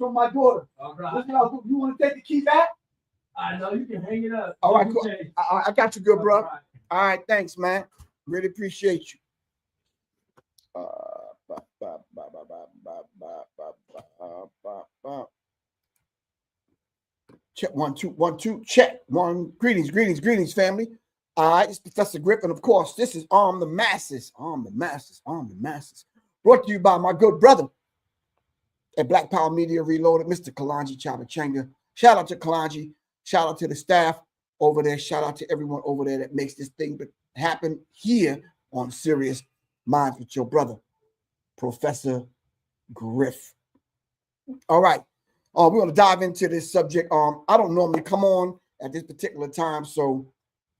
from my daughter. All right. You want to take the key back? I know you can hang it up. All right, cool. I got you, good bro. All right, thanks, man. Really appreciate you. Check 1 2 1 2. Check 1. Greetings, family. All right, it's Professor Griff, and of course, this is Arm the Masses. Arm the Masses. Brought to you by my good brother at Black Power Media Reloaded, Mr. Kalanji Chabachenga. Shout out to Kalanji. Shout out to the staff over there. Shout out to everyone over there that makes this thing happen here on Serious Minds with your brother, Professor Griff. All right. We're going to dive into this subject. I don't normally come on at this particular time, so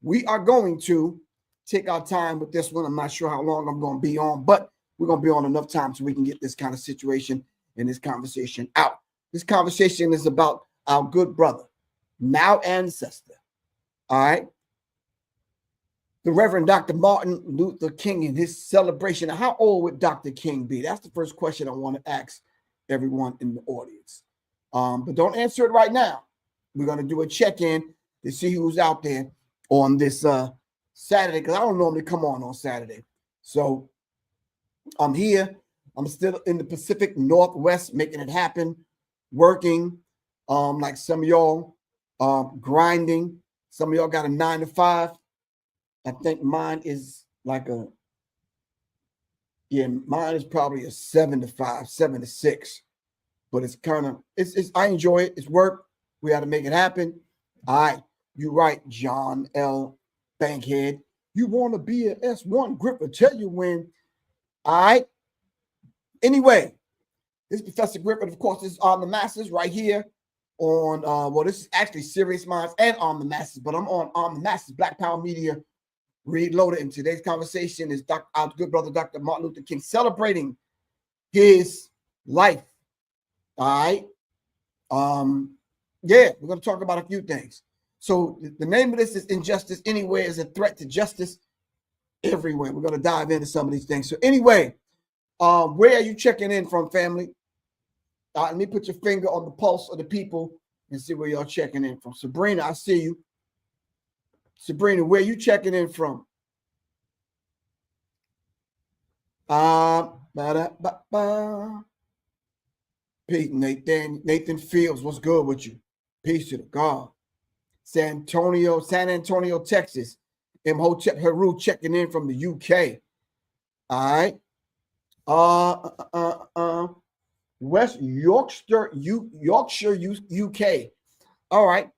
we are going to take our time with this one. I'm not sure how long I'm going to be on, but we're going to be on enough time so we can get this kind of situation and this conversation out. This conversation is about our good brother, now ancestor, all right? The Reverend Dr. Martin Luther King and his celebration. How old would Dr. King be? That's the first question I want to ask everyone in the audience. But don't answer it right now. We're going to do a check-in to see who's out there on this Saturday, because I don't normally come on Saturday. So I'm here. I'm still in the Pacific Northwest, making it happen, working like some of y'all, grinding. Some of y'all got a 9 to 5. I think mine is like mine is probably a 7 to 5, 7 to 6. But it's kind of, I enjoy it. It's work. We got to make it happen. All right. You're right, John L. Bankhead. You want to be a S1 Griff will tell you when. All right. Anyway, this is Professor Griff, and of course, this is Arm the Masses right here on, this is actually Serious Minds and Arm the Masses, but I'm on Arm the Masses, Black Power Media Reloaded. And today's conversation is our good brother, Dr. Martin Luther King, celebrating his life. All right. We're going to talk about a few things. So the name of this is Injustice Anywhere is a Threat to Justice Everywhere. We're going to dive into some of these things. So anyway, where are you checking in from, family? Let me put your finger on the pulse of the people and see where y'all checking in from. Sabrina, I see you. Sabrina, where you checking in from? Pete, Nathan Fields, what's good with you? Peace to the God. San Antonio, Texas. Imhotep Heru checking in from the UK. All right. West Yorkshire, UK. All right.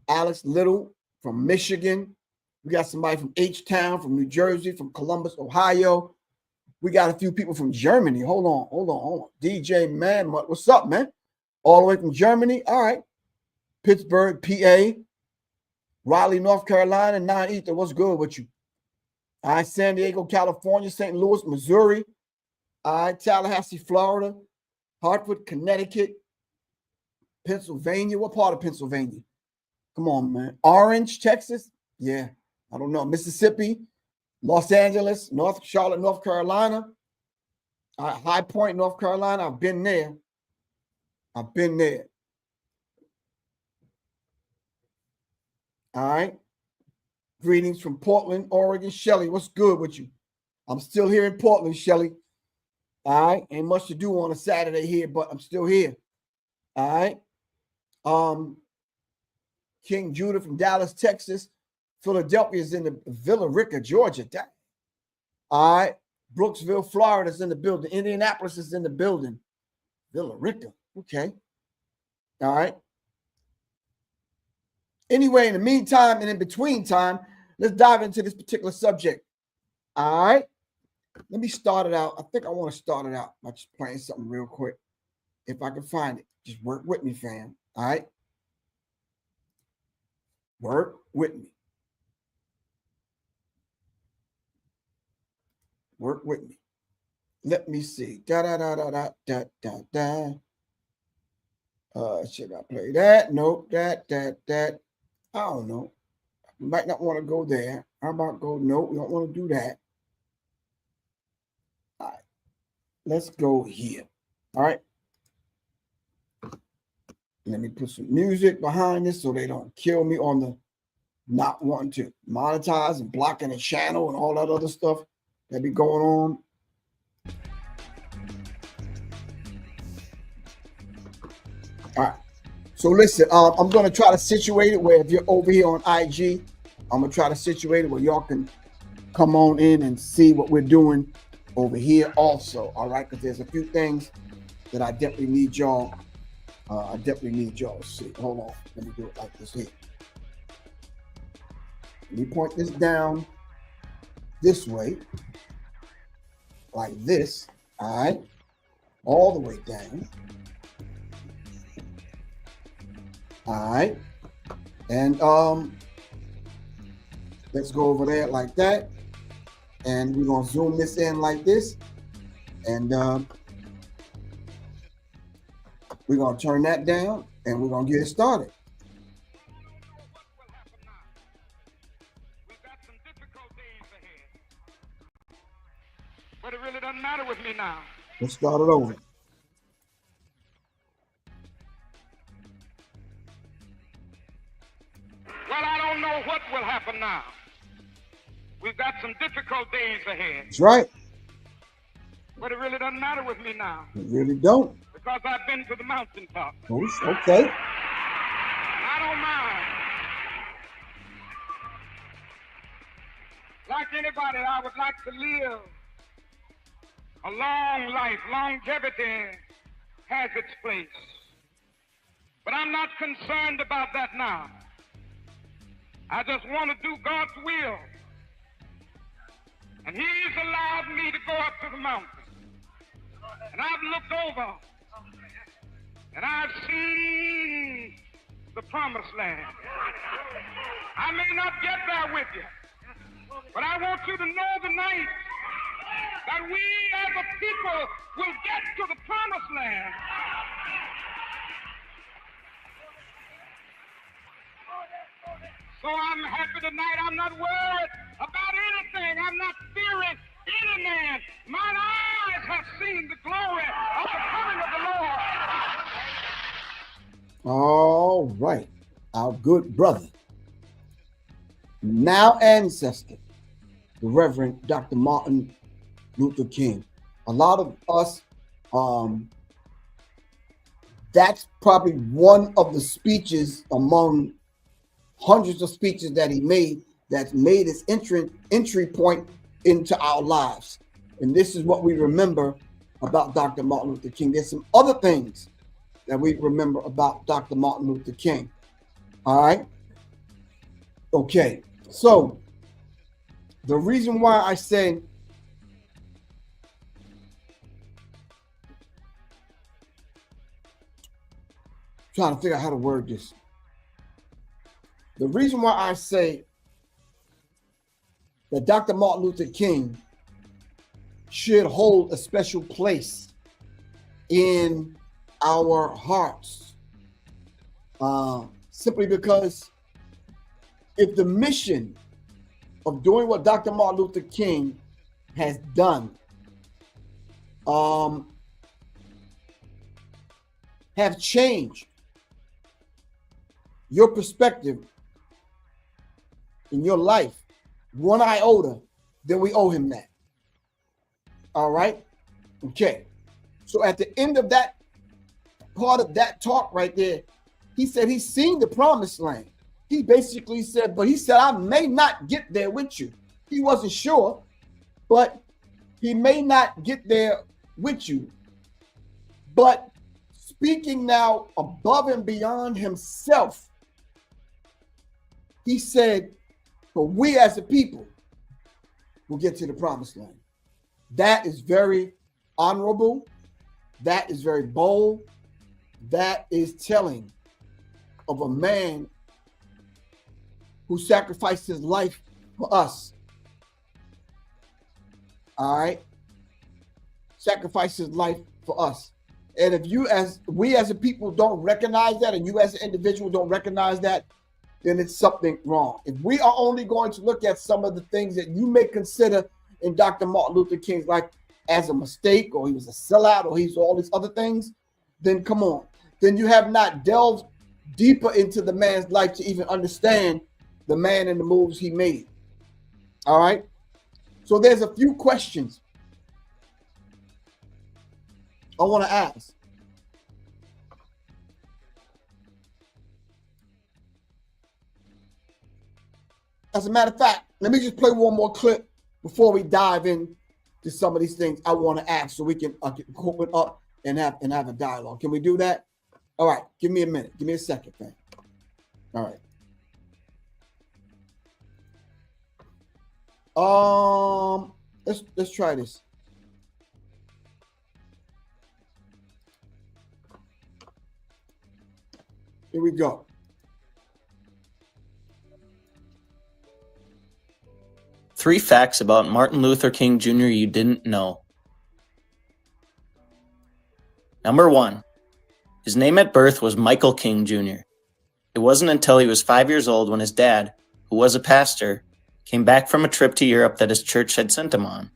Alex Little from Michigan. We got somebody from H-Town, from New Jersey, from Columbus, Ohio. We got a few people from Germany. Hold on. DJ Man, what's up, man? All the way from Germany. All right. Pittsburgh, PA. Raleigh, North Carolina. 9 Ether. What's good with you? All right. San Diego, California. St. Louis, Missouri. All right. Tallahassee, Florida. Hartford, Connecticut. Pennsylvania. What part of Pennsylvania? Come on, man. Orange, Texas. Yeah. I don't know. Mississippi. Los Angeles, Charlotte, North Carolina, High Point, North Carolina. I've been there. All right. Greetings from Portland, Oregon. Shelly, what's good with you? I'm still here in Portland, Shelly. All right. Ain't much to do on a Saturday here, but I'm still here. All right. King Judah from Dallas, Texas. Philadelphia is in the Villa Rica, Georgia. All right. Brooksville, Florida is in the building. Indianapolis is in the building. Villa Rica. Okay. All right. Anyway, in the meantime and in between time, let's dive into this particular subject. All right. Let me start it out. I think I want to start it out by just playing something real quick. If I can find it. Just work with me, fam. All right. Work with me. Work with me. Let me see. Should I play that? Nope. That. I don't know. You might not want to go there. How about go? Nope. We don't want to do that. All right. Let's go here. All right. Let me put some music behind this so they don't kill me on the not wanting to monetize and blocking the channel and all that other stuff that be going on. All right. So listen, I'm going to try to situate it where if you're over here on IG, I'm going to try to situate it where y'all can come on in and see what we're doing over here also. All right. Because there's a few things that I definitely need y'all. To see. Hold on. Let me do it like this here. Let me point this down this way. Like this. All right. All the way down. All right. And let's go over there like that. And we're going to zoom this in like this. And we're going to turn that down and we're going to get it started. We've got some difficult days ahead. But it really doesn't matter with me now. Let's start it over. Well, I don't know what will happen now. We've got some difficult days ahead. That's right. But it really doesn't matter with me now. It really don't. Because I've been to the mountaintop. Okay. I don't mind. Like anybody, I would like to live a long life. Longevity has its place. But I'm not concerned about that now. I just want to do God's will. And He's allowed me to go up to the mountain. And I've looked over and I've seen the promised land. I may not get there with you, but I want you to know tonight that we as a people will get to the promised land. So I'm happy tonight. I'm not worried about anything. I'm not fearing any man. Mine eyes have seen the glory of the coming of the Lord. All right. Our good brother, now ancestor, the Reverend Dr. Martin Luther King. A lot of us, that's probably one of the speeches among hundreds of speeches that he made that's made his entry point into our lives. And this is what we remember about Dr. Martin Luther King. There's some other things that we remember about Dr. Martin Luther King. All right. Okay. So the reason why I say trying to figure out how to word this. The reason why I say that Dr. Martin Luther King should hold a special place in our hearts, simply because if the mission of doing what Dr. Martin Luther King has done have changed your perspective in your life one iota, then we owe him that. All right. Okay. So at the end of that part of that talk right there, he said he's seen the promised land. He basically said, but he said, I may not get there with you. He wasn't sure, but he may not get there with you. But speaking now above and beyond himself, he said, but we as a people will get to the promised land. That is very honorable. That is very bold. That is telling of a man who sacrificed his life for us. All right. Sacrificed his life for us. And if we as a people don't recognize that, and you as an individual don't recognize that, then it's something wrong. If we are only going to look at some of the things that you may consider in Dr. Martin Luther King's life as a mistake, or he was a sellout, or he's all these other things, then come on. then you have not delved deeper into the man's life to even understand the man and the moves he made. All right. So there's a few questions I want to ask. As a matter of fact, let me just play one more clip before we dive in to some of these things I want to ask, so we can open up and have a dialogue. Can we do that? All right. Give me a minute. Give me a second, man. All right. Let's try this. Here we go. Three facts about Martin Luther King Jr. you didn't know. Number 1. His name at birth was Michael King Jr. It wasn't until he was 5 years old when his dad, who was a pastor, came back from a trip to Europe that his church had sent him on.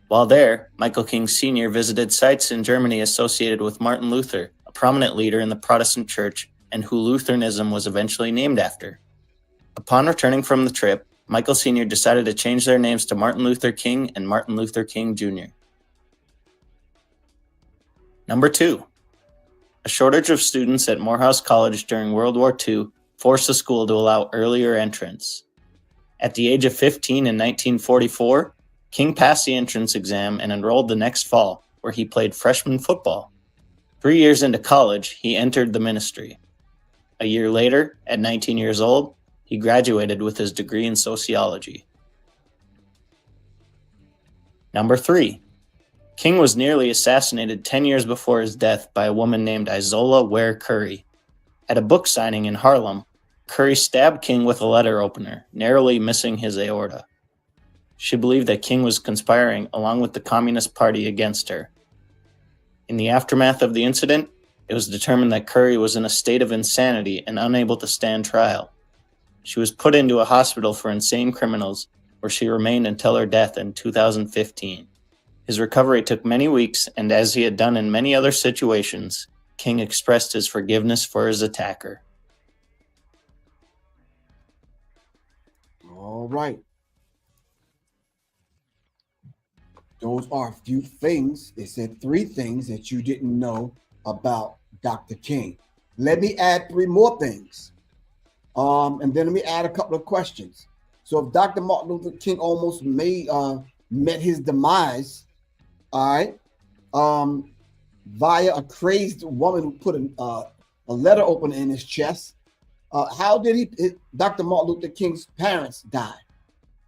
While there, Michael King Sr. visited sites in Germany associated with Martin Luther, a prominent leader in the Protestant church and who Lutheranism was eventually named after. Upon returning from the trip, Michael Sr. decided to change their names to Martin Luther King and Martin Luther King Jr. Number 2. A shortage of students at Morehouse College during World War II forced the school to allow earlier entrance. At the age of 15 in 1944, King passed the entrance exam and enrolled the next fall, where he played freshman football. 3 years into college, he entered the ministry. A year later, at 19 years old, he graduated with his degree in sociology. Number 3. King was nearly assassinated 10 years before his death by a woman named Izola Ware Curry. At a book signing in Harlem, Curry stabbed King with a letter opener, narrowly missing his aorta. She believed that King was conspiring along with the Communist Party against her. In the aftermath of the incident, it was determined that Curry was in a state of insanity and unable to stand trial. She was put into a hospital for insane criminals, where she remained until her death in 2015. His recovery took many weeks, and as he had done in many other situations, King expressed his forgiveness for his attacker. All right. Those are a few things. They said 3 things that you didn't know about Dr. King. Let me add 3 more things. And then let me add a couple of questions. So if Dr. Martin Luther King almost met his demise, all right, via a crazed woman who put a letter opener in his chest, how did Dr. Martin Luther King's parents die?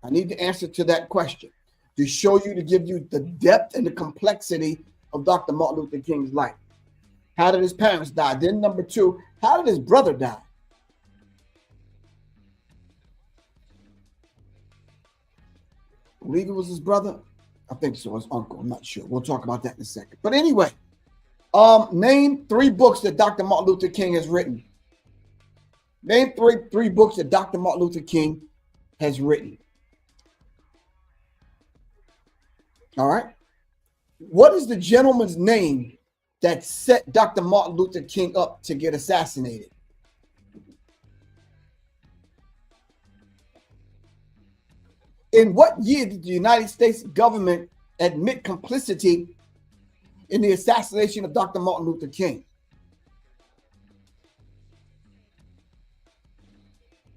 I need the answer to that question to show you, to give you the depth and the complexity of Dr. Martin Luther King's life. How did his parents die? Then number 2, how did his brother die? I believe it was his brother. I think so. His uncle. I'm not sure. We'll talk about that in a second. But anyway, name 3 books that Dr. Martin Luther King has written. Name three books that Dr. Martin Luther King has written. All right. What is the gentleman's name that set Dr. Martin Luther King up to get assassinated? In what year did the United States government admit complicity in the assassination of Dr. Martin Luther King?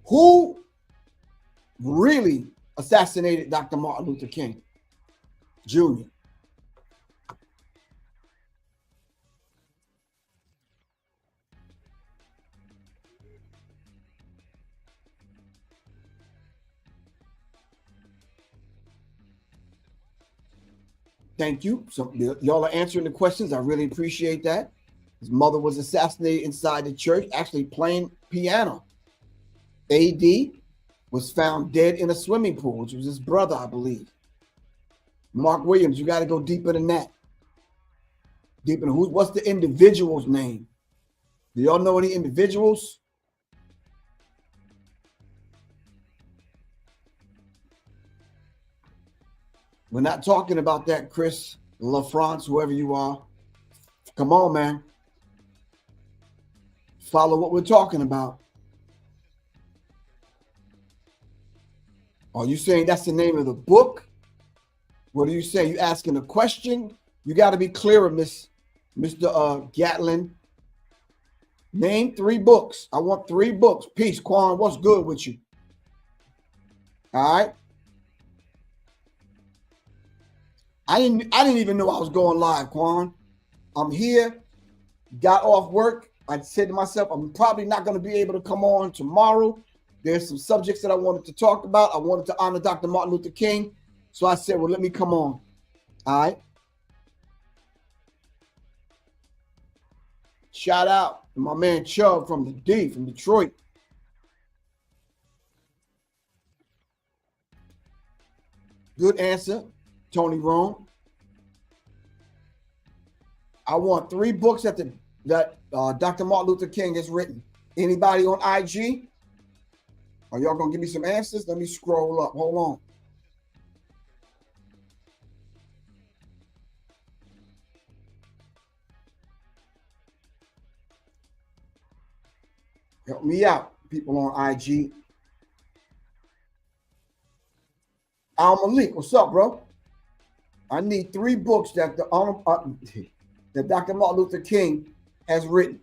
Who really assassinated Dr. Martin Luther King Jr.? Thank you. So y'all are answering the questions. I really appreciate that. His mother was assassinated inside the church, actually playing piano. AD was found dead in a swimming pool, which was his brother, I believe. Mark Williams, you got to go deeper than that. Deeper than what's the individual's name? Do y'all know any individuals? We're not talking about that, Chris LaFrance, whoever you are. Come on, man. follow what we're talking about. Are you saying that's the name of the book? What are you saying? You asking a question? You got to be clearer, Mr. Gatlin. Name 3 books. I want 3 books. Peace, Quan. What's good with you? All right. I didn't even know I was going live, Quan. I'm here. Got off work. I said to myself, I'm probably not going to be able to come on tomorrow. There's some subjects that I wanted to talk about. I wanted to honor Dr. Martin Luther King. So I said, well, let me come on. All right. Shout out to my man Chubb from the D, from Detroit. Good answer, Tony Rome. I want 3 books that Dr. Martin Luther King has written. Anybody on IG? Are y'all gonna give me some answers? Let me scroll up. Hold on. Help me out, people on IG. Al Malik, what's up, bro? I need 3 books that that Dr. Martin Luther King has written.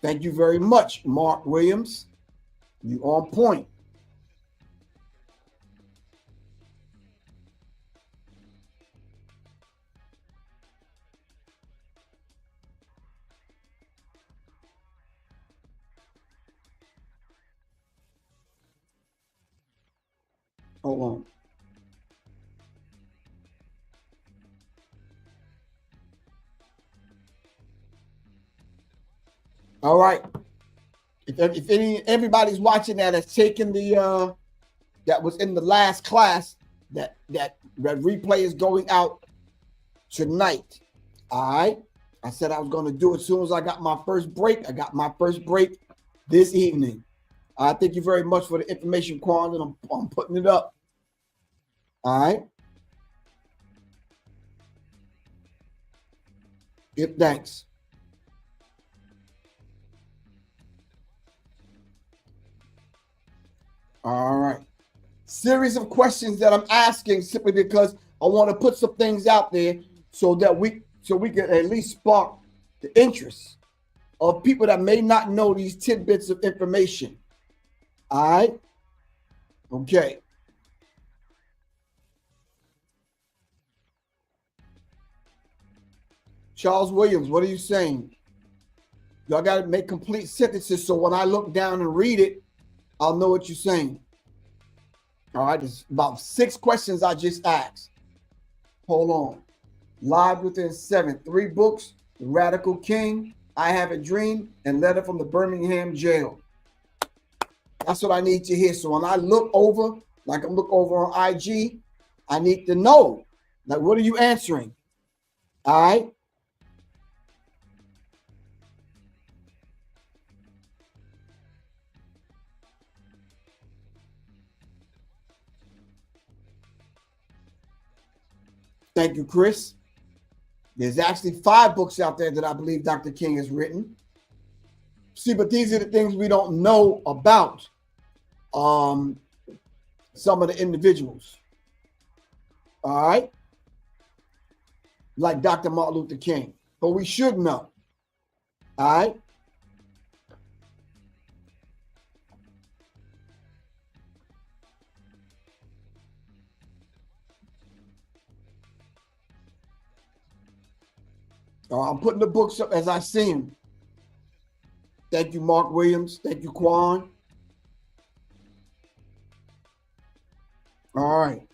Thank you very much, Mark Williams. You on point. Hold on. All right. If everybody's watching that has taken the that was in the last class, that replay is going out tonight. All right. I said I was going to do it as soon as I got my first break. I got my first break this evening. Thank you very much for the information, Quan, and I'm putting it up. All right. Give thanks. All right. Series of questions that I'm asking simply because I want to put some things out there so that we can at least spark the interest of people that may not know these tidbits of information. All right. Okay. Charles Williams, what are you saying? Y'all got to make complete sentences so when I look down and read it, I'll know what you're saying. All right, there's about 6 questions I just asked. Hold on. Live Within 7, 3 books, The Radical King, I Have a Dream, and Letter from the Birmingham Jail. That's what I need to hear. So when I look over, like I'm looking over on IG, I need to know, like, what are you answering? All right. Thank you, Chris. There's actually 5 books out there that I believe Dr. King has written. See, but these are the things we don't know about some of the individuals. All right. Like Dr. Martin Luther King. But we should know. All right. I'm putting the books up as I see them. Thank you, Mark Williams. Thank you, Quan. All right.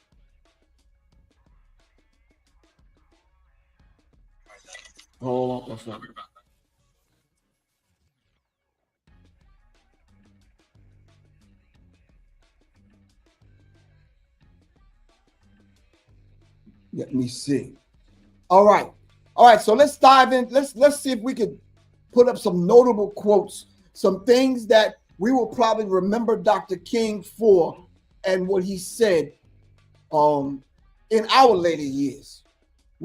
Hold on. That's not. Let me see. All right. All right, so let's dive in. Let's see if we could put up some notable quotes, some things that we will probably remember Dr. King for and what he said in our later years.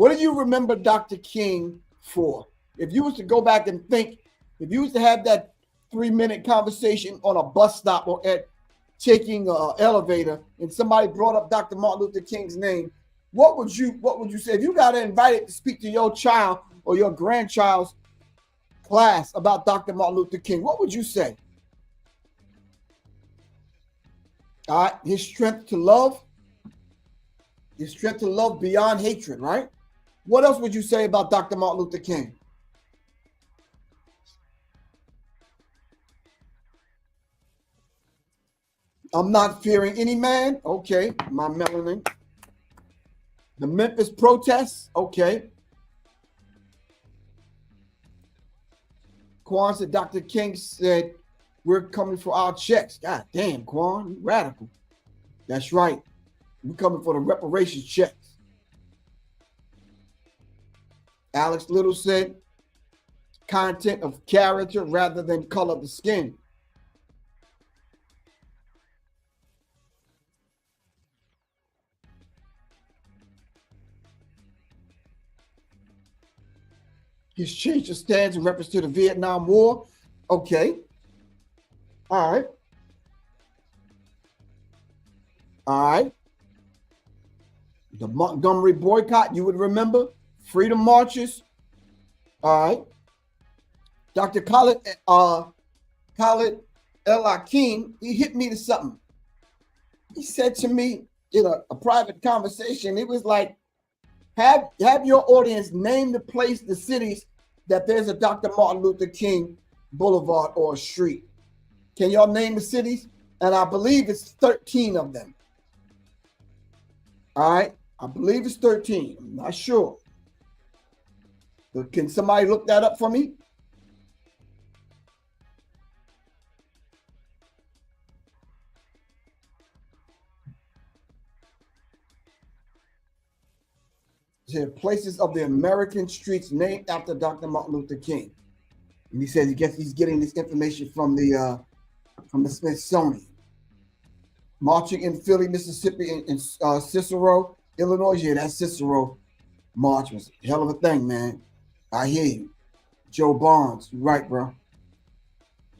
What do you remember Dr. King for? If you was to go back and think, if you was to have that 3-minute conversation on a bus stop or at taking an elevator and somebody brought up Dr. Martin Luther King's name, what would you say? If you got invited to speak to your child or your grandchild's class about Dr. Martin Luther King, what would you say? All right, his strength to love beyond hatred, right? What else would you say about Dr. Martin Luther King? I'm not fearing any man. Okay, my melanin. The Memphis protests. Okay. Quan said Dr. King said, we're coming for our checks. God damn, Quan, you radical. That's right. We're coming for the reparations checks. Alex Little said, content of character rather than color of the skin. He's changed his stance in reference to the Vietnam War. Okay. All right. All right. The Montgomery boycott, you would remember. Freedom marches. All right. Dr. Khalid El Hakim, he hit me to something. He said to me in a private conversation, it was like, have your audience name the place, the cities that there's a Dr. Martin Luther King Boulevard or a street. Can y'all name the cities? And I believe it's 13 of them. All right. I believe it's 13. I'm not sure. But can somebody look that up for me? There are places of the American streets named after Dr. Martin Luther King. And he says he's getting this information from the Smithsonian. Marching in Philly, Mississippi, and Cicero, Illinois. Yeah, that Cicero march was a hell of a thing, man. I hear you. Joe Barnes, you're right, bro.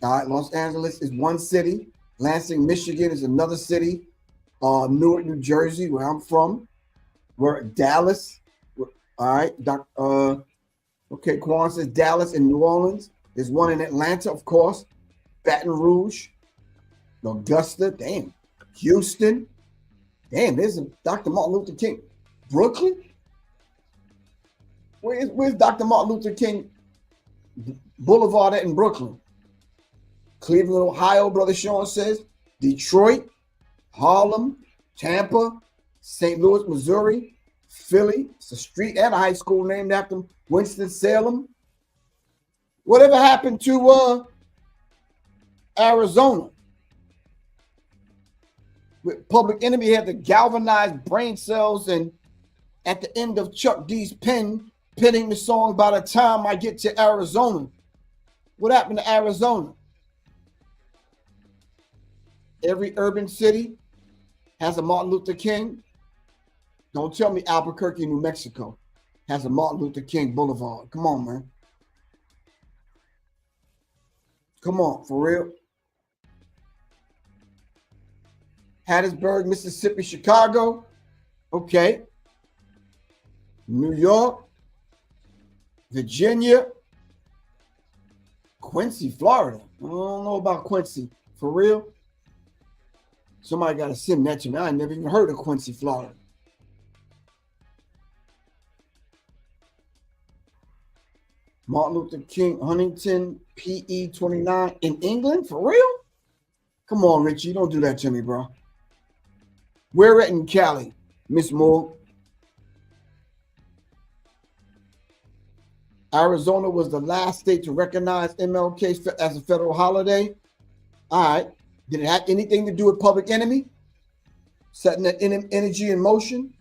All right, Los Angeles is one city. Lansing, Michigan is another city. Newark, New Jersey, where I'm from. We're at Dallas. All right, okay, Quan says Dallas and New Orleans. There's one in Atlanta, of course. Baton Rouge, Augusta, damn. Houston, damn, there's a Dr. Martin Luther King. Brooklyn? Where's Dr. Martin Luther King Boulevard at in Brooklyn? Cleveland, Ohio, Brother Sean says. Detroit, Harlem, Tampa, St. Louis, Missouri, Philly. It's a street and a high school named after him. Winston-Salem. Whatever happened to Arizona? With Public Enemy had the galvanized brain cells, and at the end of Chuck D's penning the song, by the time I get to Arizona. What happened to Arizona? Every urban city has a Martin Luther King. Don't tell me Albuquerque, New Mexico has a Martin Luther King Boulevard. Come on, man. Come on, for real. Hattiesburg, Mississippi, Chicago. Okay. New York, Virginia, Quincy, Florida. I don't know about Quincy. For real? Somebody got to send that to me. I never even heard of Quincy, Florida. Martin Luther King, Huntington, PE 29 in England? For real? Come on, Richie. Don't do that to me, bro. Where at in Cali, Miss Moore? Arizona was the last state to recognize MLK as a federal holiday. All right. Did it have anything to do with Public Enemy? Setting that energy in motion?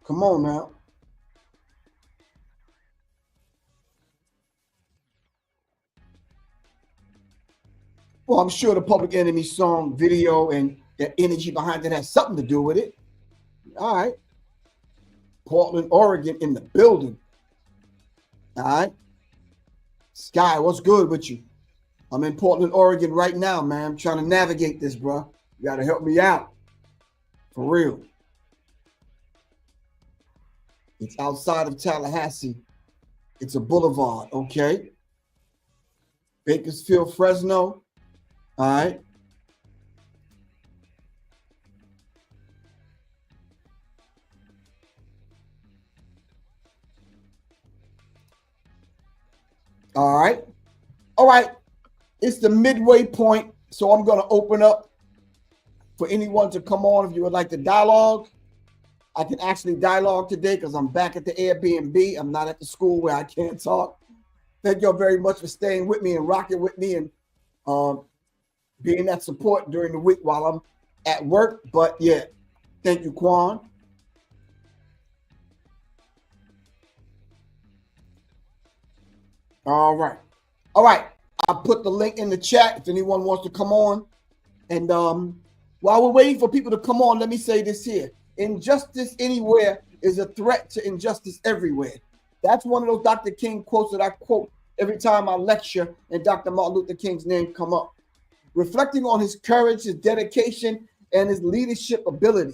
Come on now. Well, I'm sure the Public Enemy song video and the energy behind it has something to do with it. All right. Portland, Oregon in the building. All right. Sky, what's good with you? I'm in Portland, Oregon right now, man. I'm trying to navigate this, bro. You got to help me out. For real. It's outside of Tallahassee. It's a boulevard, okay? Bakersfield, Fresno. All right. All right. All right. It's the midway point. So I'm going to open up for anyone to come on if you would like to dialogue. I can actually dialogue today because I'm back at the Airbnb. I'm not at the school where I can't talk. Thank y'all very much for staying with me and rocking with me and being that support during the week while I'm at work. But yeah, thank you, Quan. All right. All right. I put the link in the chat if anyone wants to come on. And while we're waiting for people to come on, let me say this here. Injustice anywhere is a threat to injustice everywhere. That's one of those Dr. King quotes that I quote every time I lecture and Dr. Martin Luther King's name come up. Reflecting on his courage, his dedication, and his leadership ability.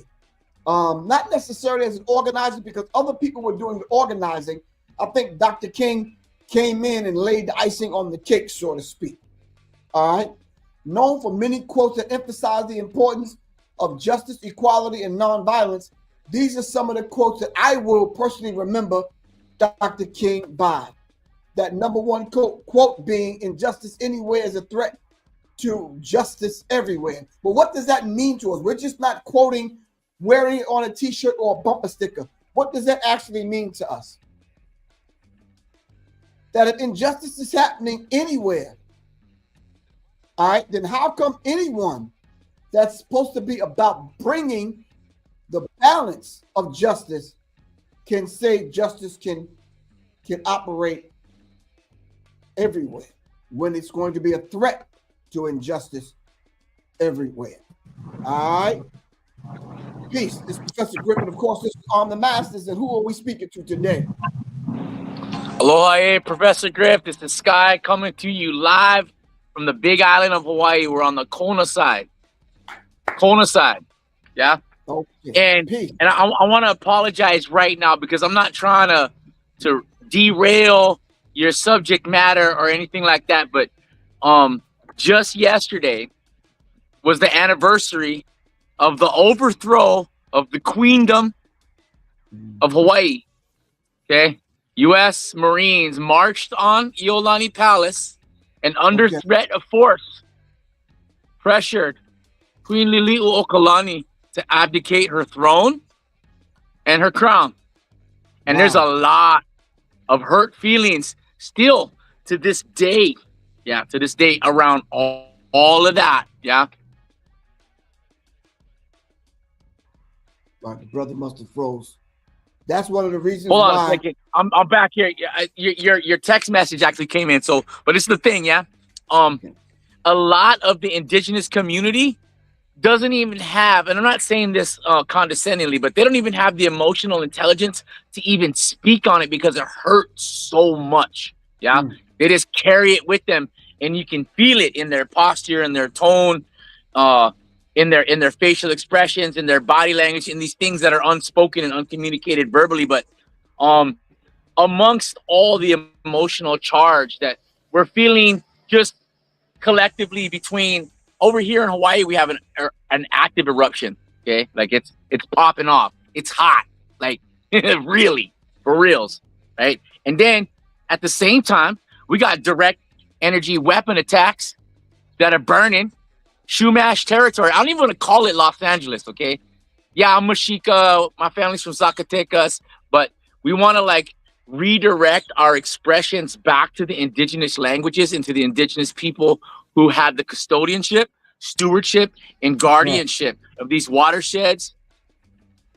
Not necessarily as an organizer, because other people were doing the organizing. I think Dr. King came in and laid the icing on the cake, so to speak. All right. Known for many quotes that emphasize the importance of justice, equality, and nonviolence, these are some of the quotes that I will personally remember Dr. King by. That number one quote being, injustice anywhere is a threat to justice everywhere. But what does that mean to us? We're just not quoting, wearing it on a t-shirt or a bumper sticker. What does that actually mean to us? That if injustice is happening anywhere, all right, then how come anyone that's supposed to be about bringing the balance of justice can say justice can operate everywhere when it's going to be a threat to injustice everywhere? All right. Peace. This is Professor Griff, and of course, this is On the Masters. And who are we speaking to today? Aloha, hey, Professor Griff. This is Sky coming to you live from the big island of Hawaii. We're on the Kona side. Yeah. Okay. And I want to apologize right now because I'm not trying to derail your subject matter or anything like that. But just yesterday was the anniversary of the overthrow of the Queendom of Hawaii. Okay. U.S. Marines marched on Iolani Palace and under threat of force pressured Queen Liliuokalani to abdicate her throne and her crown. And there's a lot of hurt feelings still to this day. Yeah, to this day around all of that. Yeah. The brother must have froze. That's one of the reasons Hold on why. a second. I'm back here. Your text message actually came in. So, but it's the thing, yeah. A lot of the indigenous community doesn't even have, and I'm not saying this condescendingly, but they don't even have the emotional intelligence to even speak on it because it hurts so much. Yeah, they just carry it with them, and you can feel it in their posture, in their tone, in their facial expressions, in their body language, in these things that are unspoken and uncommunicated verbally. But amongst all the emotional charge that we're feeling just collectively between over here in Hawaii, we have an active eruption. Okay, like it's popping off. It's hot, like really, for reals, right? And then at the same time, we got direct energy weapon attacks that are burning Shumash territory. I don't even want to call it Los Angeles, okay? Yeah, I'm Mexica. My family's from Zacatecas, but we want to like redirect our expressions back to the indigenous languages and to the indigenous people who had the custodianship, stewardship, and guardianship of these watersheds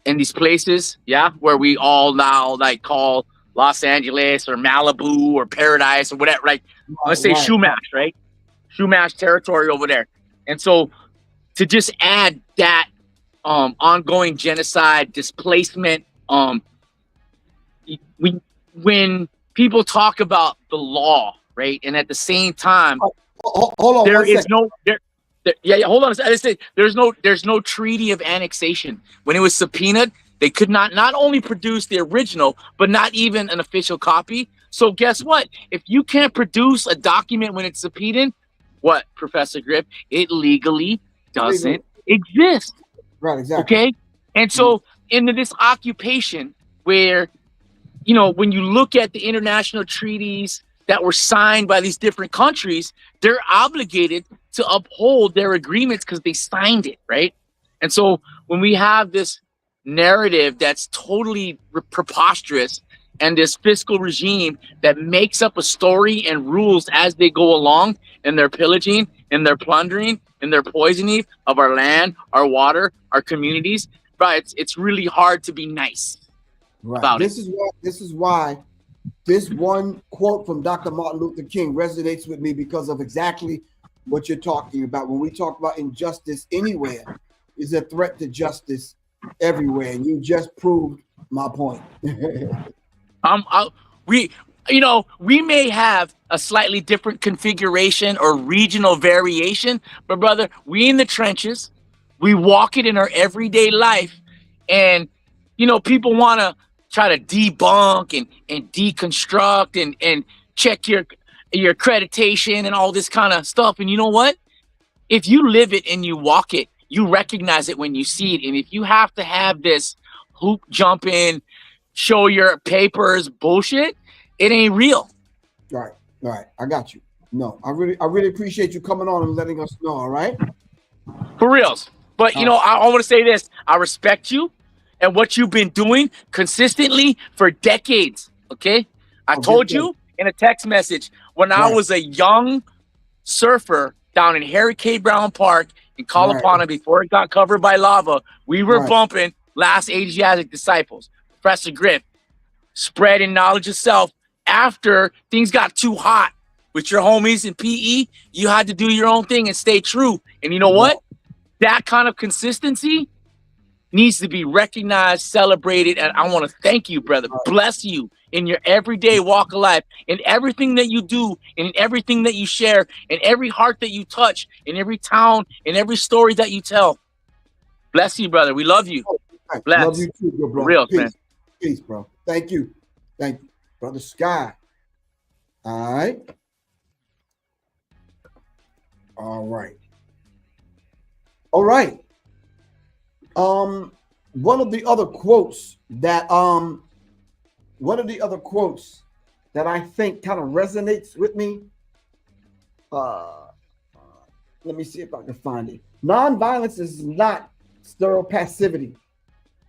and these places, yeah, where we all now like call Los Angeles or Malibu or Paradise or whatever. Like, let's say Shumash, right? Chumash territory over there. And so to just add that ongoing genocide, displacement, when people talk about the law, right, and at the same time, Hold on, there one is second. no yeah, hold on. I say there's no treaty of annexation. When it was subpoenaed, they could not only produce the original, but not even an official copy. So guess what? If you can't produce a document when it's subpoenaed, what, Professor Griff? It legally doesn't exist. Right, exactly. Okay? And so into this occupation where, you know, when you look at the international treaties that were signed by these different countries, they're obligated to uphold their agreements because they signed it, right? And so when we have this narrative that's totally preposterous and this fiscal regime that makes up a story and rules as they go along, and they're pillaging and they're plundering and they're poisoning of our land, our water, our communities, right? It's really hard to be nice about This is why this one quote from Dr. Martin Luther King resonates with me, because of exactly what you're talking about. When we talk about injustice anywhere is a threat to justice everywhere, and you just proved my point. We may have a slightly different configuration or regional variation, but brother, we in the trenches, we walk it in our everyday life, and people want to try to debunk and deconstruct and check your accreditation and all this kind of stuff. And you know what? If you live it and you walk it, you recognize it when you see it. And if you have to have this hoop jumping, show your papers bullshit, it ain't real. Right. I got you. No, I really appreciate you coming on and letting us know. All right. For reals. But I want to say this. I respect you and what you've been doing consistently for decades. Okay. I told you in a text message when I was a young surfer down in Harry K. Brown Park in Kalapana before it got covered by lava, we were bumping Last Asiatic Disciples, Professor Griff, spreading knowledge of self. After things got too hot with your homies in PE, you had to do your own thing and stay true. And you know what? That kind of consistency needs to be recognized, celebrated, and I want to thank you, brother. Bless you in your everyday walk of life, in everything that you do, in everything that you share, in every heart that you touch, in every town, in every story that you tell. Bless you, brother. We love you. Bless. Love you too, bro. For real, man. Peace, bro. Thank you. Brother Sky. All right. One of the other quotes that I think kind of resonates with me. Let me see if I can find it. Nonviolence is not sterile passivity,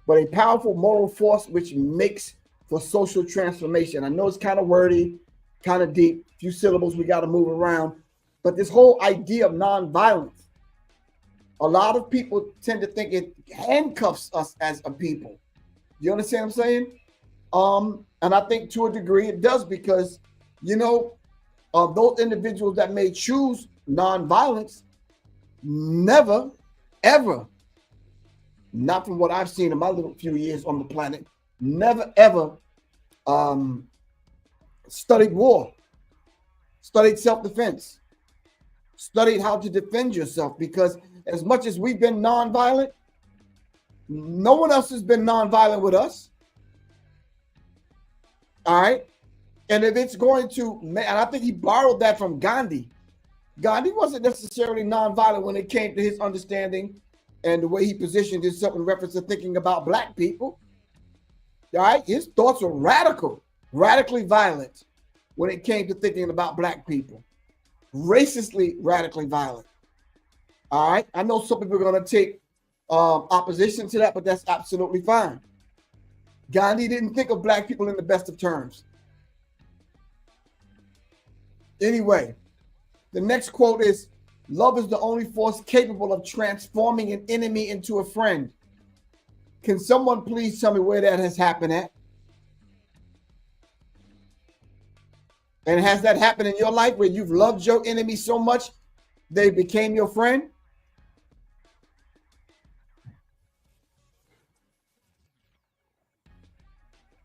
but a powerful moral force which makes for social transformation. I know it's kind of wordy, kind of deep, few syllables we got to move around, but this whole idea of nonviolence, a lot of people tend to think it handcuffs us as a people. You understand what I'm saying? And I think to a degree it does, because, those individuals that may choose nonviolence never, ever, not from what I've seen in my little few years on the planet, never, ever studied war, studied self-defense, studied how to defend yourself, because as much as we've been nonviolent, no one else has been nonviolent with us. All right. And if it's going to, and I think he borrowed that from Gandhi. Gandhi wasn't necessarily nonviolent when it came to his understanding and the way he positioned himself in reference to thinking about black people. All right. His thoughts were radically violent when it came to thinking about black people. Racistly, radically violent. All right. I know some people are going to take opposition to that, but that's absolutely fine. Gandhi didn't think of black people in the best of terms. Anyway, the next quote is, "Love is the only force capable of transforming an enemy into a friend." Can someone please tell me where that has happened at? And has that happened in your life where you've loved your enemy so much they became your friend?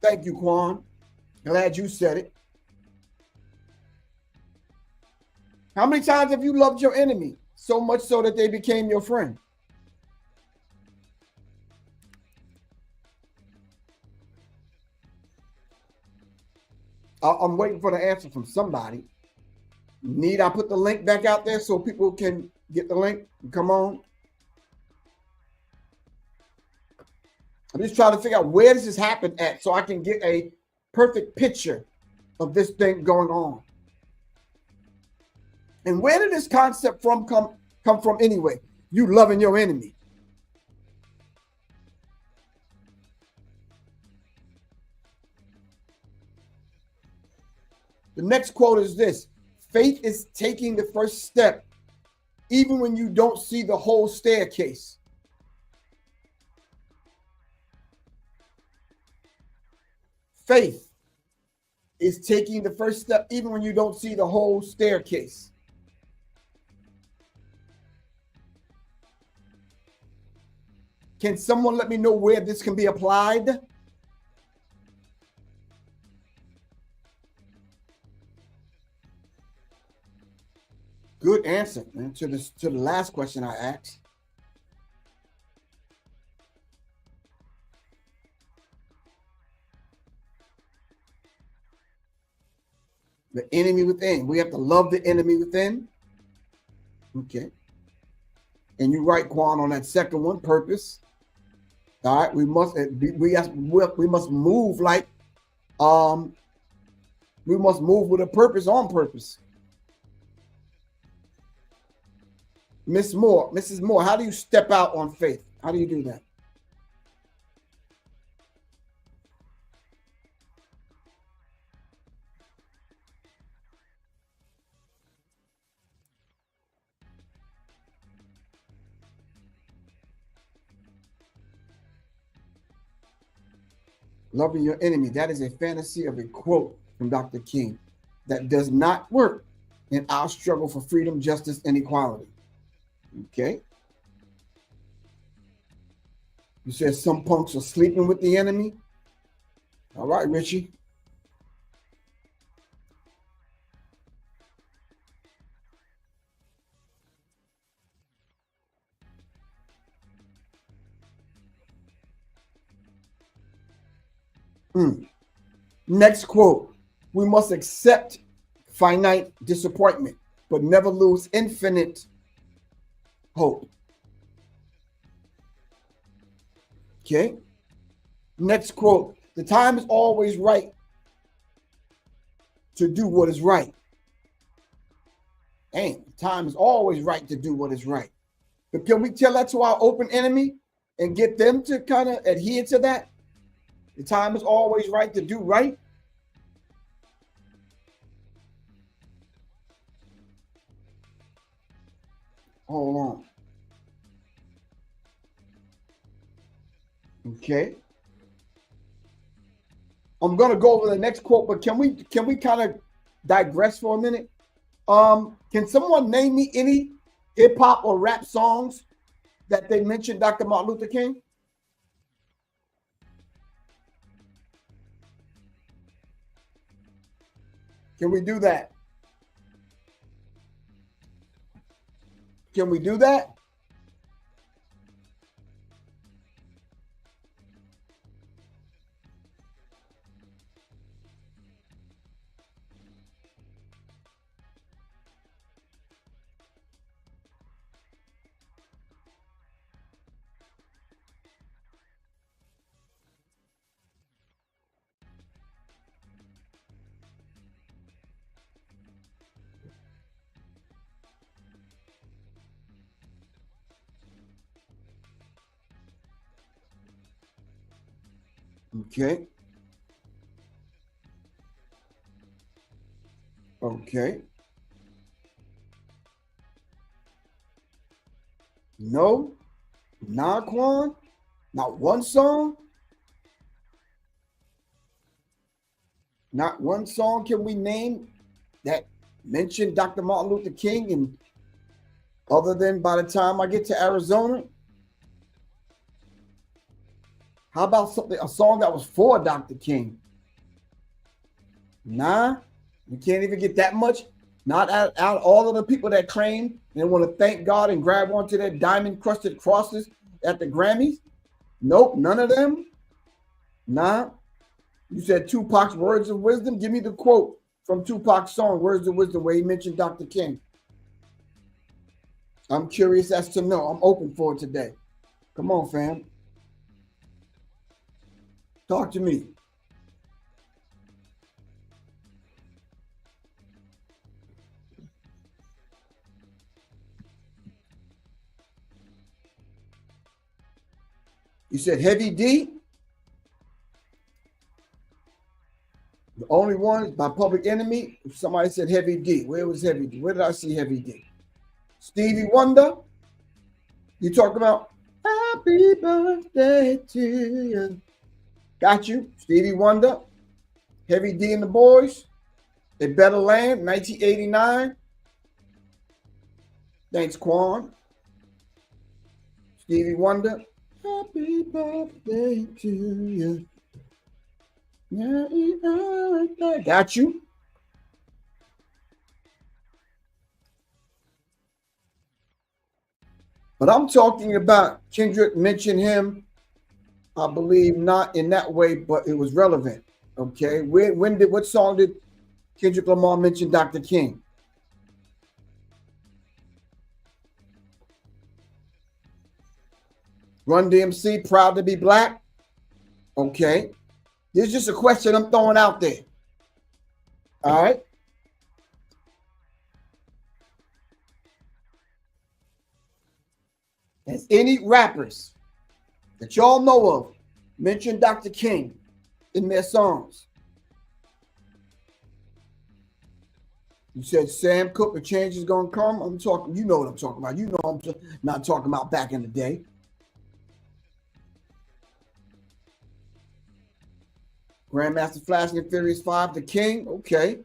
Thank you, Quan. Glad you said it. How many times have you loved your enemy so much so that they became your friend? I'm waiting for the answer from somebody. Need I put the link back out there so people can get the link? Come on. I'm just trying to figure out where does this happen at so I can get a perfect picture of this thing going on. And where did this concept come from anyway? You loving your enemy. The next quote is this: faith is taking the first step, even when you don't see the whole staircase. Faith is taking the first step, even when you don't see the whole staircase. Can someone let me know where this can be applied? Good answer, man, to the last question I asked. The enemy within. We have to love the enemy within. Okay. And you're right, Quan, on that second one, purpose. All right, we must move like we must move with a purpose, on purpose. Mrs. Moore, how do you step out on faith? How do you do that? Loving your enemy. That is a fantasy of a quote from Dr. King that does not work in our struggle for freedom, justice, and equality. Okay. You said some punks are sleeping with the enemy. All right, Richie. Next quote. We must accept finite disappointment, but never lose infinite hope. Okay. Next quote. The time is always right to do what is right. And the time is always right to do what is right. But can we tell that to our open enemy and get them to kind of adhere to that? The time is always right to do right. Hold on. Okay. I'm gonna go over the next quote, but can we kind of digress for a minute? Can someone name me any hip hop or rap songs that they mentioned Dr. Martin Luther King? Can we do that? Can we do that? Okay. Okay. No. Naquan? Not one song? Not one song can we name that mentioned Dr. Martin Luther King and Other than by the time I get to Arizona, how about a song that was for Dr. King? Nah, you can't even get that much. Not out all of the people that claim they want to thank God and grab onto their diamond crusted crosses at the Grammys. Nope, none of them. Nah. You said Tupac's Words of Wisdom. Give me the quote from Tupac's song, Words of Wisdom, where he mentioned Dr. King. I'm curious as to know. I'm open for it today. Come on, fam. Talk to me. You said Heavy D. The only one is by Public Enemy. Somebody said Heavy D. Where was Heavy D? Where did I see Heavy D? Stevie Wonder. You talk about Happy Birthday to you. Got you. Stevie Wonder. Heavy D and the Boys. A Better Land, 1989. Thanks, Quan. Stevie Wonder. Happy birthday to you. Got you. But I'm talking about Kendrick mentioned him, I believe not in that way, but it was relevant. Okay. What song did Kendrick Lamar mention Dr. King? Run DMC, Proud to Be Black. Okay. This is just a question I'm throwing out there. All right. Has any rappers that y'all know of mentioned Dr. King in their songs? You said Sam Cooke, the change is going to come. I'm talking, you know what I'm talking about. You know I'm not talking about back in the day. Grandmaster Flash and Furious 5, The King, okay.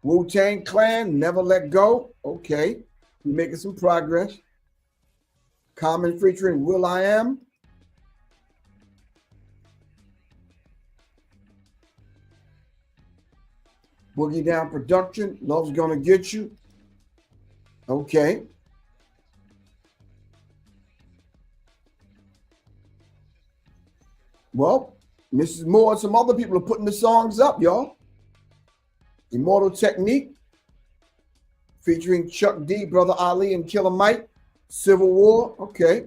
Wu-Tang Clan, Never Let Go, okay. We're making some progress. Common featuring Will I Am. Boogie Down Production, Love's Gonna Get You. Okay. Well, Mrs. Moore and some other people are putting the songs up, y'all. Immortal Technique, featuring Chuck D, Brother Ali, and Killer Mike. Civil War, okay.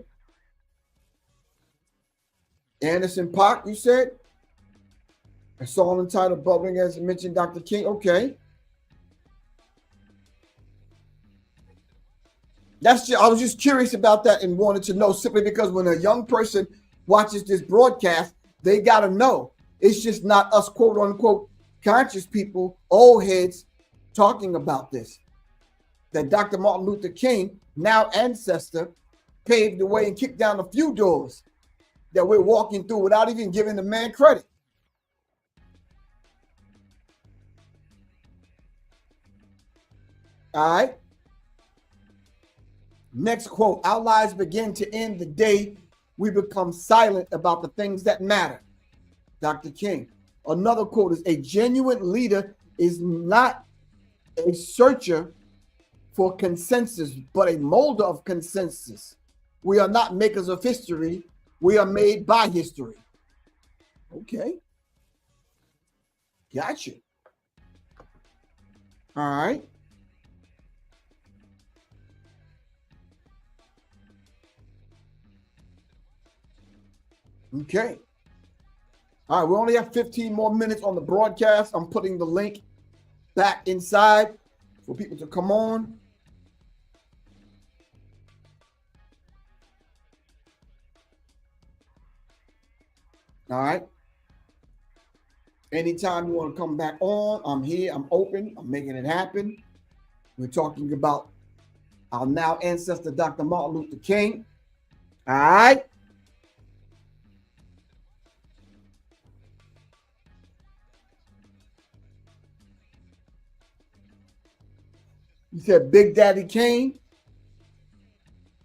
Anderson .Paak, you said? A song entitled Bubbling, as you mentioned, Dr. King, okay. I was just curious about that and wanted to know, simply because when a young person watches this broadcast, they got to know. It's just not us, quote unquote, conscious people, old heads, talking about this. That Dr. Martin Luther King, now ancestor, paved the way and kicked down a few doors that we're walking through without even giving the man credit. All right. Next quote. Our lives begin to end the day we become silent about the things that matter. Dr. King. Another quote is, a genuine leader is not a searcher for consensus, but a molder of consensus. We are not makers of history. We are made by history. Okay. Gotcha. All right. Okay. All right, we only have 15 more minutes on the broadcast. I'm putting the link back inside for people to come on. All right. Anytime you want to come back on, I'm here. I'm open. I'm making it happen. We're talking about our now ancestor, Dr. Martin Luther King. All right. You said Big Daddy Kane.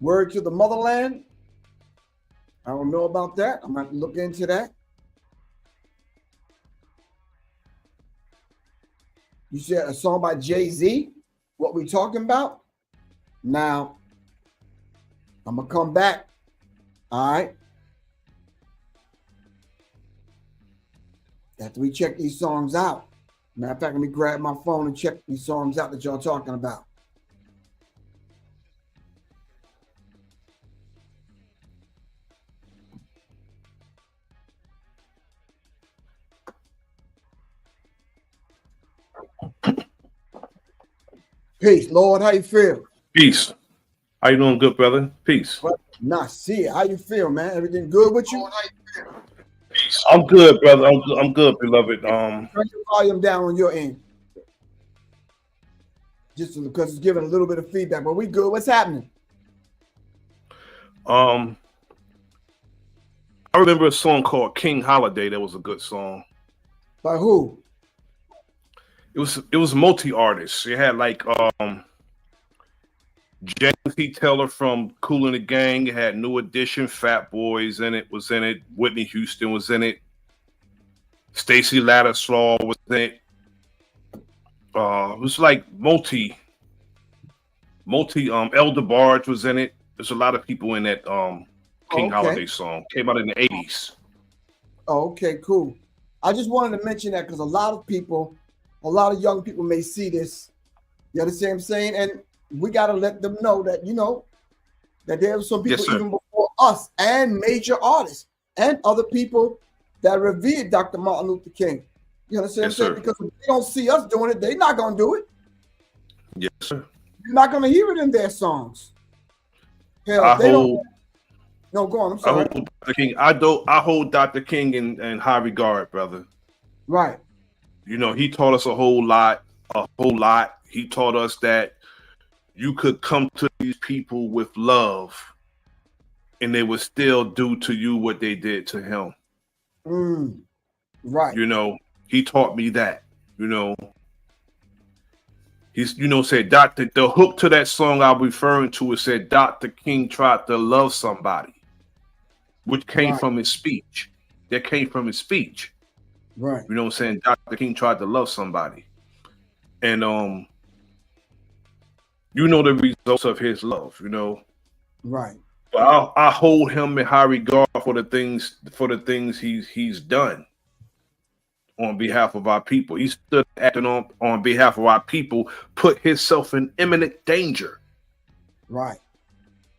Word to the motherland. I don't know about that. I'm going to have to look into that. You said a song by Jay-Z. What we talking about? Now, I'm going to come back. All right. After we check these songs out. Matter of fact, let me grab my phone and check these songs out that y'all talking about. Peace, Lord. How you feel? Peace. How you doing, good brother? Peace. Nah, see it. How you feel, man? Everything good with you? I'm good, brother. I'm good, beloved. Turn your volume down on your end. Just because it's giving a little bit of feedback, but we good. What's happening? I remember a song called King Holiday. That was a good song. By who? It was multi-artists. It had like James T. Taylor from Kool and the Gang. It had New Edition, Fat Boys in it. Whitney Houston was in it. Stacey Lattislaw was in it. It was like multi Elder Barge was in it. There's a lot of people in that King Holiday song. Came out in the 80s. Oh, okay, cool. I just wanted to mention that because a lot of young people may see this. You understand what I'm saying? And we got to let them know that, that there are some people even before us and major artists and other people that revered Dr. Martin Luther King. You understand what I'm saying? Because if they don't see us doing it, they're not going to do it. Yes, sir. You're not going to hear it in their songs. Hell, no, go on. I'm sorry. I hold Dr. King in high regard, brother. Right. He taught us a whole lot. He taught us that you could come to these people with love and they would still do to you what they did to him. Right. He taught me that, He's, said the hook to that song I'm referring to is said Dr. King tried to love somebody, which came from his speech. That came from his speech. Right. You know what I'm saying? Dr. King tried to love somebody. And the results of his love, Right. But I hold him in high regard for the things he's done on behalf of our people. He stood acting on behalf of our people, put himself in imminent danger. Right.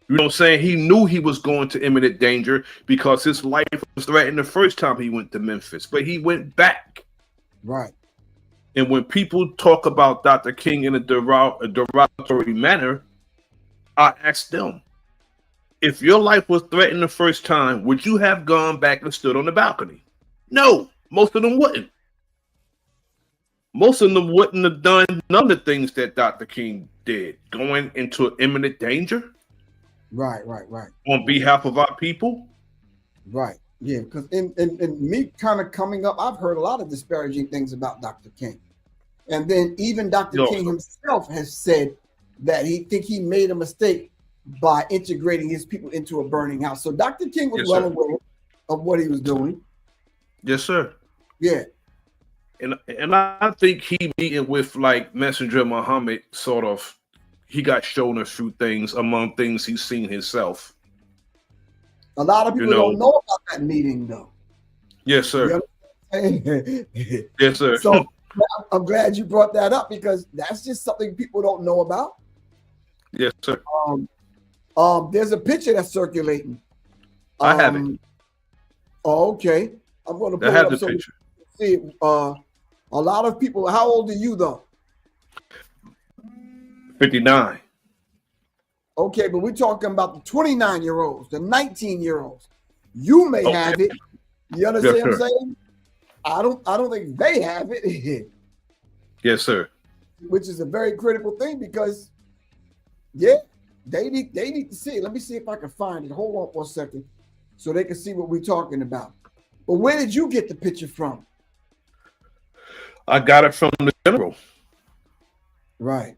You know what I'm saying? He knew he was going to imminent danger because his life was threatened the first time he went to Memphis, but he went back. Right. And when people talk about Dr. King in a derogatory manner, I ask them, if your life was threatened the first time, would you have gone back and stood on the balcony? No, most of them wouldn't. Most of them wouldn't have done none of the things that Dr. King did, going into imminent danger. Right. On behalf of our people. Right. Yeah, because in me kind of coming up, I've heard a lot of disparaging things about Dr. King. And then even Dr. King himself has said that he made a mistake by integrating his people into a burning house. So Dr. King was well aware of what he was doing. Yes, sir. Yeah. And I think he meeting with like Messenger Muhammad he got shown a few things among things he's seen himself. A lot of people don't know about that meeting, though. Yes, sir. Yes, sir. So I'm glad you brought that up because that's just something people don't know about. Yes, sir. There's a picture that's circulating. I have it. Oh, okay. I'm going to pull I have it up the picture. See, a lot of people. How old are you, though? 59. Okay, but we're talking about the 29-year-olds, the 19-year-olds. You may have it. You understand what I'm saying? I don't think they have it. Yes, sir. Which is a very critical thing because, they need to see it. Let me see if I can find it. Hold on for a second, so they can see what we're talking about. But where did you get the picture from? I got it from the general. Right.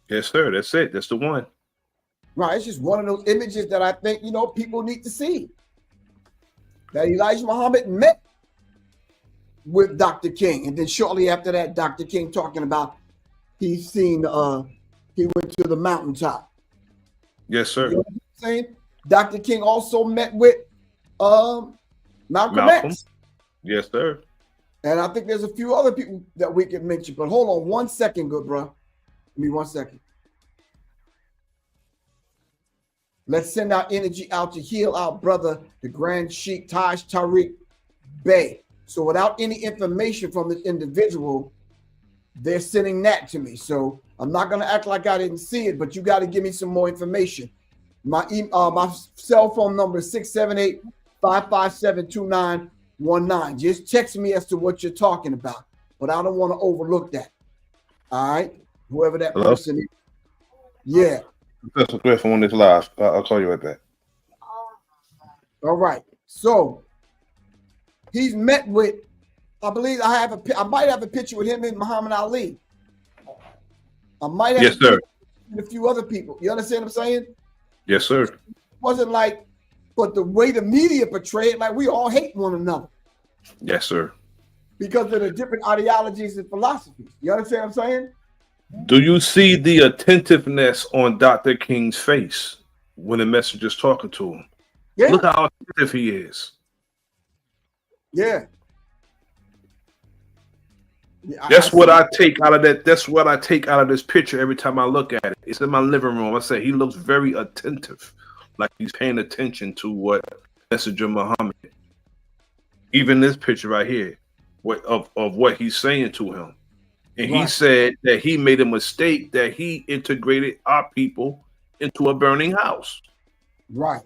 Yes, sir. That's it. That's the one. Right. It's just one of those images that I think, people need to see. That Elijah Muhammad met with Dr. King. And then shortly after that, Dr. King talking about he went to the mountaintop. Yes, sir. You know what I'm saying? Dr. King also met with Malcolm X. Yes, sir. And I think there's a few other people that we can mention. But hold on 1 second, good bro. Give me 1 second. Let's send our energy out to heal our brother, the Grand Sheikh Taj Tariq Bey. So without any information from this individual, they're sending that to me. So I'm not going to act like I didn't see it, but you got to give me some more information. My cell phone number is 678-557-2919. Just text me as to what you're talking about, but I don't want to overlook that. All right? Whoever that person is. Yeah. Professor Griff on this live. I'll call you right back. All right. So he's met with, I believe I might have a picture with him and Muhammad Ali. I might have yes, sir. a few other people. You understand what I'm saying? Yes, sir. It wasn't like, but the way the media portrayed it, like we all hate one another. Yes, sir. Because of the different ideologies and philosophies. You understand what I'm saying? Do you see the attentiveness on Dr. King's face when the messenger's talking to him? Yeah. Look how attentive he is. Yeah. That's what I take out of that. That's what I take out of this picture every time I look at it. It's in my living room. I say he looks very attentive, like he's paying attention to what Messenger Muhammad. Even this picture right here, of what he's saying to him. And he said that he made a mistake, that he integrated our people into a burning house. Right.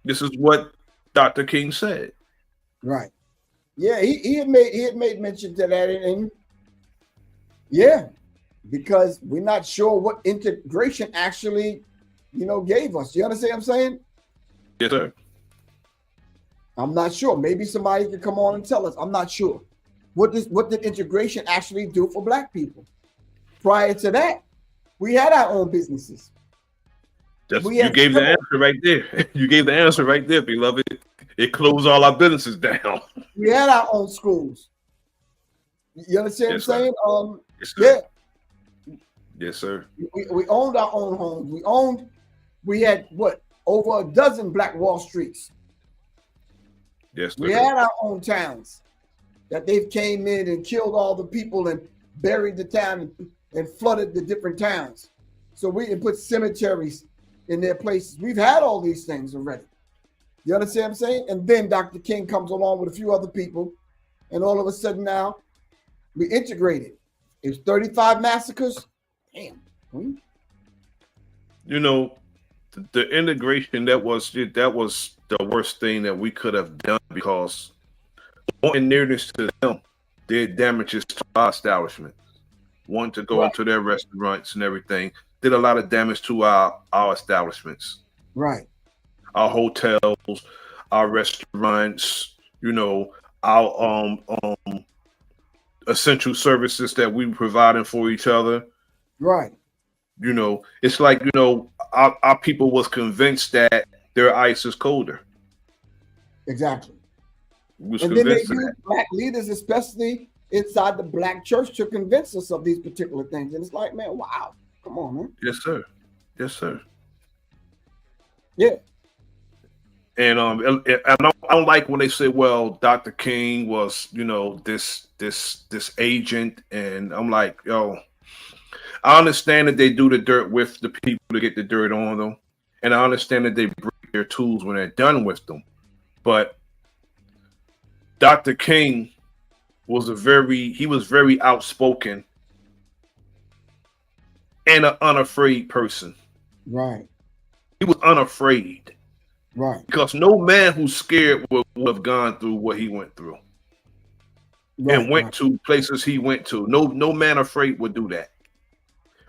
This is what Dr. King said. Right. Yeah, he had made mention to that, and yeah, because we're not sure what integration actually, gave us. You understand what I'm saying? Yes, sir. I'm not sure. Maybe somebody could come on and tell us. I'm not sure. What did integration actually do for Black people? Prior to that, we had our own businesses. You gave the answer right there. You gave the answer right there, beloved. It closed all our businesses down. We had our own schools. You understand yes, what I'm saying? Yes, sir. Yeah. Yes, sir. We owned our own homes. We had over a dozen Black Wall Streets. Yes, sir. We had our own towns that they came in and killed all the people and buried the town and flooded the different towns. So we can put cemeteries in their places. We've had all these things already. You understand what I'm saying? And then Dr. King comes along with a few other people, and all of a sudden now we integrated. It was 35 massacres. Damn. The integration, that was the worst thing that we could have done, because wanting nearness to them did damages to our establishment. Wanting to go into their restaurants and everything did a lot of damage to our establishments. Right. Our hotels, our restaurants, our essential services that we providing for each other. Right. It's like, our people was convinced that their ice is colder. Exactly. And then they use Black leaders, especially inside the Black church, to convince us of these particular things. And it's like, man, wow. Come on, man. Yes, sir. Yes, sir. Yeah. And I don't like when they say, well, Dr. King was, this agent. And I'm like, I understand that they do the dirt with the people to get the dirt on them. And I understand that they break their tools when they're done with them. But Dr. King was very outspoken and an unafraid person. Right. He was unafraid. Right. Because no man who's scared would have gone through what he went through. Right, and went to places he went to. No man afraid would do that.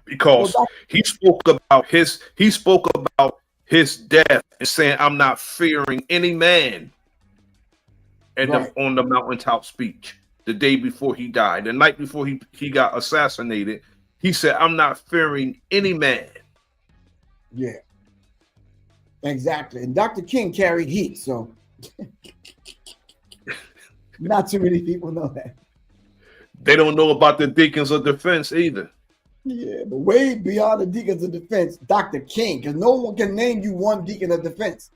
Because he spoke about his death and saying, I'm not fearing any man. On the mountaintop speech, the day before he died, the night before he got assassinated, He said, I'm not fearing any man. Yeah. Exactly. And Dr. King carried heat, so not too many people know that. They don't know about the deacons of defense either. Yeah, but way beyond the deacons of defense, Dr. King, because no one can name you one deacon of defense.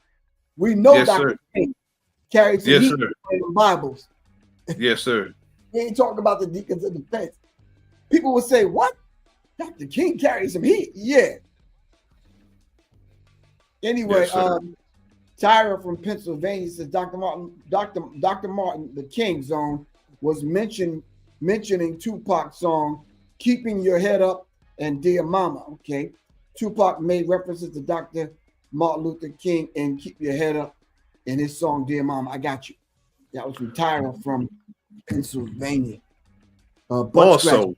We know Yes, Dr. sir. King carried some Yes, heat sir. in the Bibles. Yes, sir. We ain't talking about the deacons of defense. People would say, what? Dr. King carried some heat? Yeah. Anyway, Yes, Tyra from Pennsylvania says Dr. Martin, the King Zone, was mentioning Tupac's song "Keeping Your Head Up" and "Dear Mama." Okay, Tupac made references to Dr. Martin Luther King and "Keep Your Head Up" in his song "Dear Mama." I got you. That was from Tyra from Pennsylvania. Also,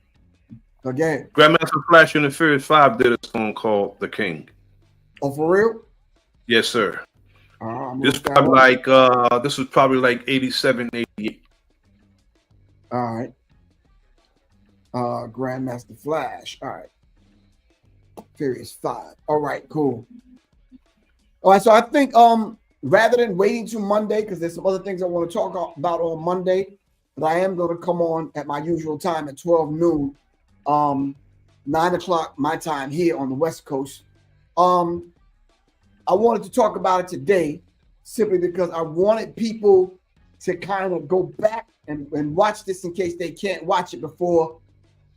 again. Grandmaster Flash and the Furious 5 did a song called "The King." Oh, for real? Yes, sir. This This was probably like 87, 88. All right. Grandmaster Flash. All right. Furious 5. All right, cool. All right, so I think rather than waiting till Monday, because there's some other things I want to talk about on Monday, but I am going to come on at my usual time at 12 noon, 9 o'clock my time here on the West Coast. I wanted to talk about it today simply because I wanted people to kind of go back and watch this in case they can't watch it before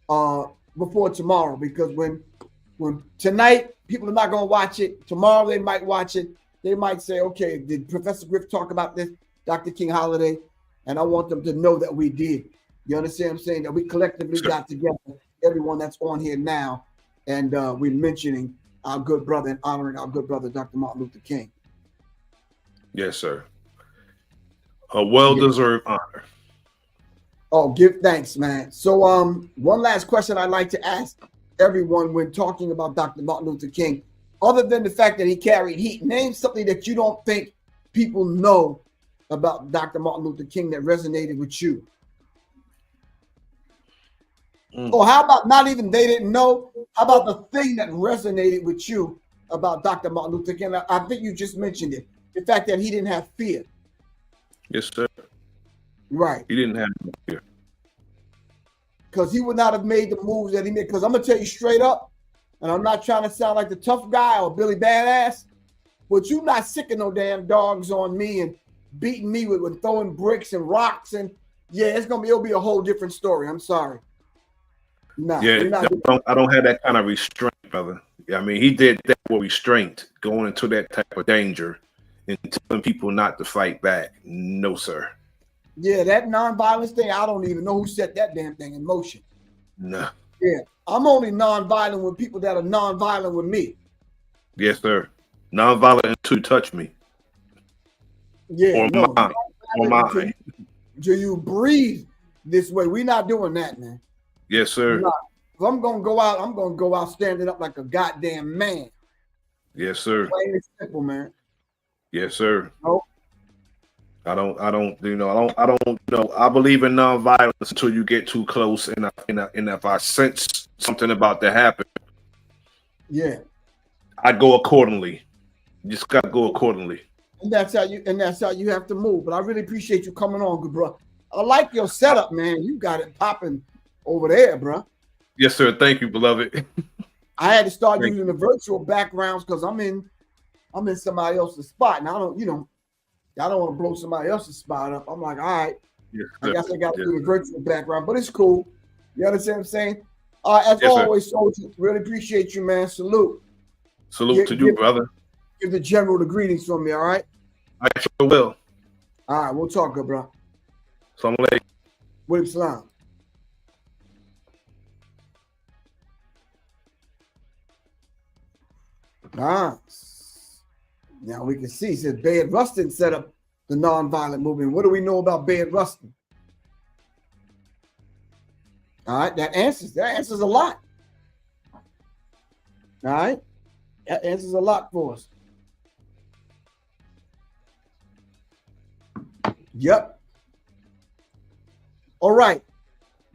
tomorrow. Because when tonight people are not going to watch it, tomorrow they might watch it. They might say, okay, did Professor Griff talk about this, Dr. King holiday? And I want them to know that we did. You understand what I'm saying? That we collectively got together, everyone that's on here now, and we're mentioning our good brother and honoring our good brother, Dr. Martin Luther King. Yes, sir. A well-deserved honor. Oh, give thanks, man. So, one last question I'd like to ask everyone when talking about Dr. Martin Luther King, other than the fact that he carried heat, name something that you don't think people know about Dr. Martin Luther King that resonated with you. Or how about not even they didn't know? How about the thing that resonated with you about Dr. Martin Luther King? I think you just mentioned it. The fact that he didn't have fear. Yes, sir. Right. He didn't have no fear. Because he would not have made the moves that he made. Because I'm going to tell you straight up, and I'm not trying to sound like the tough guy or Billy Badass, but you not sick of no damn dogs on me and beating me with throwing bricks and rocks. And yeah, it'll be a whole different story. I'm sorry. Nah, yeah, I don't have that kind of restraint, brother. I mean, he did that with restraint, going into that type of danger and telling people not to fight back. No, sir. Yeah, that nonviolence thing, I don't even know who set that damn thing in motion. No. Yeah, I'm only nonviolent with people that are nonviolent with me. Yes, sir. Nonviolent until you touch me. Yeah, or mine. Until you breathe this way. We're not doing that, man. Yes, sir. If I'm gonna go out, I'm gonna go out standing up like a goddamn man. Yes, sir. Plain and simple, man. Yes, sir. Nope. I don't know. I believe in nonviolence until you get too close, and if I sense something about to happen, yeah, I go accordingly. You just gotta go accordingly. And that's how you have to move. But I really appreciate you coming on, good bro. I like your setup, man. You got it popping over there, bro. Yes, sir. Thank you, beloved. I had to start using the virtual backgrounds because I'm in somebody else's spot. And I don't want to blow somebody else's spot up. I'm like, all right, yes, I guess I got to do the virtual background, but it's cool. You understand what I'm saying? As always, Soldier, really appreciate you, man. Salute to you, brother. Give the general the greetings from me, all right? I sure will. All right, we'll talk, good bro. Assalamu alaikum. With Islam. Now we can see, he says Bayard Rustin set up the nonviolent movement. What do we know about Bayard Rustin? All right, that answers a lot. All right, that answers a lot for us. Yep. All right.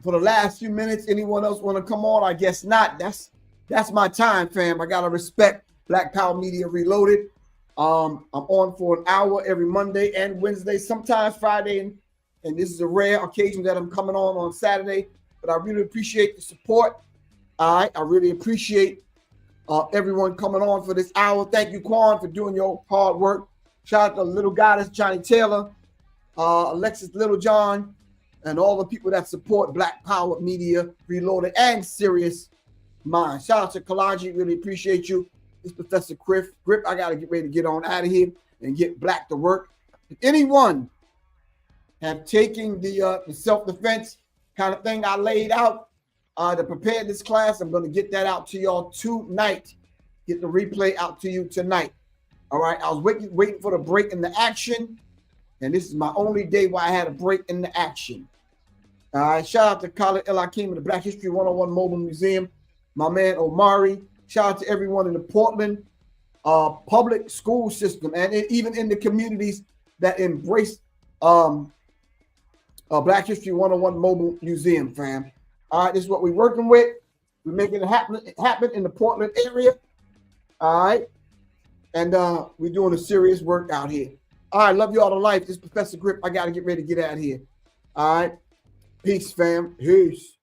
for the last few minutes. Anyone else want to come on? I guess not. That's my time, fam. I gotta respect Black Power Media Reloaded. I'm on for an hour every Monday and Wednesday, sometimes Friday, and this is a rare occasion that I'm coming on Saturday. But I really appreciate the support. All right, I really appreciate everyone coming on for this hour. Thank you, Quan, for doing your hard work. Shout out to Little Goddess, Johnny Taylor, Alexis Littlejohn, and all the people that support Black Power Media Reloaded and Serious Mind. Shout out to Kalaji, really appreciate you. It's Professor Griff. Griff, I got to get ready to get on out of here and get Black to work. If anyone have taken the self-defense kind of thing I laid out to prepare this class, I'm going to get that out to y'all tonight. Get the replay out to you tonight. All right, I was waiting for the break in the action, and this is my only day where I had a break in the action. All right, shout out to Khalid El Hakim of the Black History 101 Mobile Museum, my man Omari. Shout out to everyone in the Portland public school system and even in the communities that embrace Black History 101 Mobile Museum, fam. All right, this is what we're working with. We're making it happen in the Portland area. All right. And we're doing a serious work out here. All right, love you all to life. This is Professor Griff. I got to get ready to get out of here. All right. Peace, fam. Peace.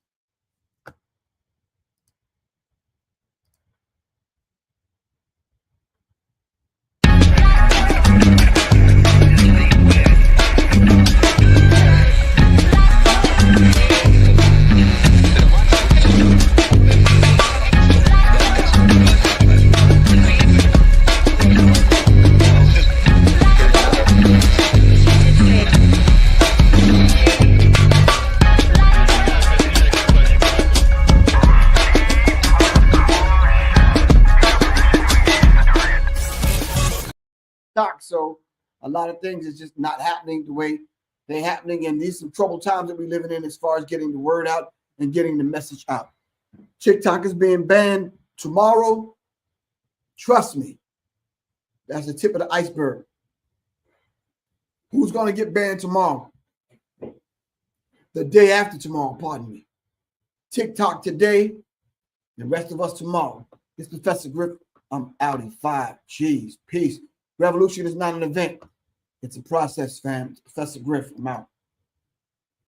So a lot of things is just not happening the way they're happening, and these are some troubled times that we're living in as far as getting the word out and getting the message out. TikTok is being banned tomorrow. Trust me, that's the tip of the iceberg. Who's going to get banned tomorrow? The day after tomorrow, pardon me. TikTok today, the rest of us tomorrow. This is Professor Griff. I'm out in 5 G's. Peace. Revolution is not an event. It's a process, fam. It's Professor Griff. I'm out.